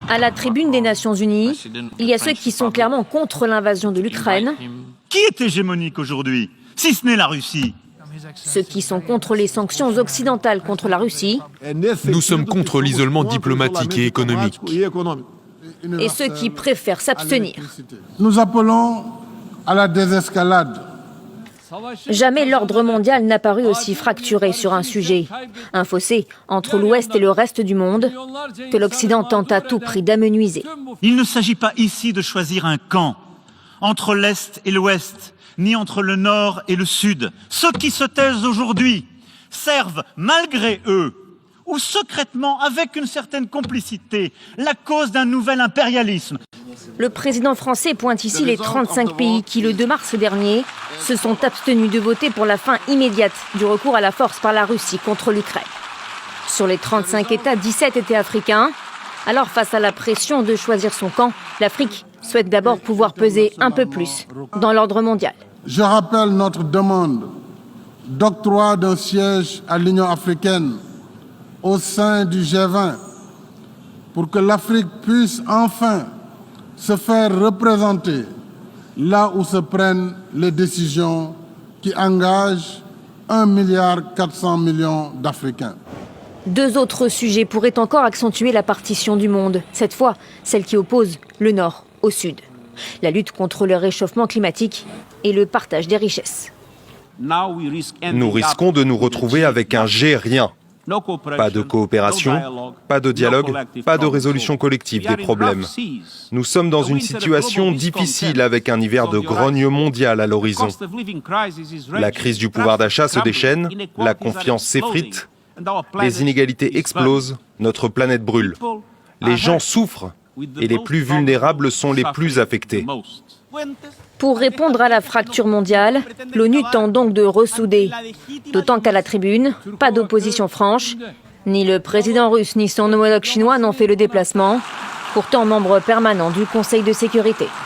À la tribune des Nations Unies, il y a ceux qui sont clairement contre l'invasion de l'Ukraine. Qui est hégémonique aujourd'hui, si ce n'est la Russie? Ceux qui sont contre les sanctions occidentales contre la Russie. Nous sommes contre l'isolement diplomatique et économique. Et ceux qui préfèrent s'abstenir. Nous appelons à la désescalade. Jamais l'ordre mondial n'a paru aussi fracturé sur un sujet. Un fossé entre l'Ouest et le reste du monde que l'Occident tente à tout prix d'amenuiser. Il ne s'agit pas ici de choisir un camp entre l'Est et l'Ouest, ni entre le Nord et le Sud. Ceux qui se taisent aujourd'hui servent, malgré eux, ou secrètement, avec une certaine complicité, la cause d'un nouvel impérialisme. Le président français pointe ici les 35 pays qui, le 2 mars dernier, se sont abstenus de voter pour la fin immédiate du recours à la force par la Russie contre l'Ukraine. Sur les 35 États, 17 étaient africains. Alors, face à la pression de choisir son camp, l'Afrique souhaite d'abord pouvoir peser un peu plus dans l'ordre mondial. Je rappelle notre demande d'octroi d'un siège à l'Union africaine au sein du G20 pour que l'Afrique puisse enfin se faire représenter là où se prennent les décisions qui engagent 1,4 milliard d'Africains. 2 autres sujets pourraient encore accentuer la partition du monde, cette fois celle qui oppose le Nord au Sud. La lutte contre le réchauffement climatique et le partage des richesses. Nous risquons de nous retrouver avec un G-rien. Pas de coopération, pas de dialogue, pas de résolution collective des problèmes. Nous sommes dans une situation difficile avec un hiver de grogne mondial à l'horizon. La crise du pouvoir d'achat se déchaîne, la confiance s'effrite, les inégalités explosent, notre planète brûle. Les gens souffrent et les plus vulnérables sont les plus affectés. Pour répondre à la fracture mondiale, l'ONU tente donc de ressouder. D'autant qu'à la tribune, pas d'opposition franche. Ni le président russe ni son homologue chinois n'ont fait le déplacement, pourtant membre permanent du Conseil de sécurité.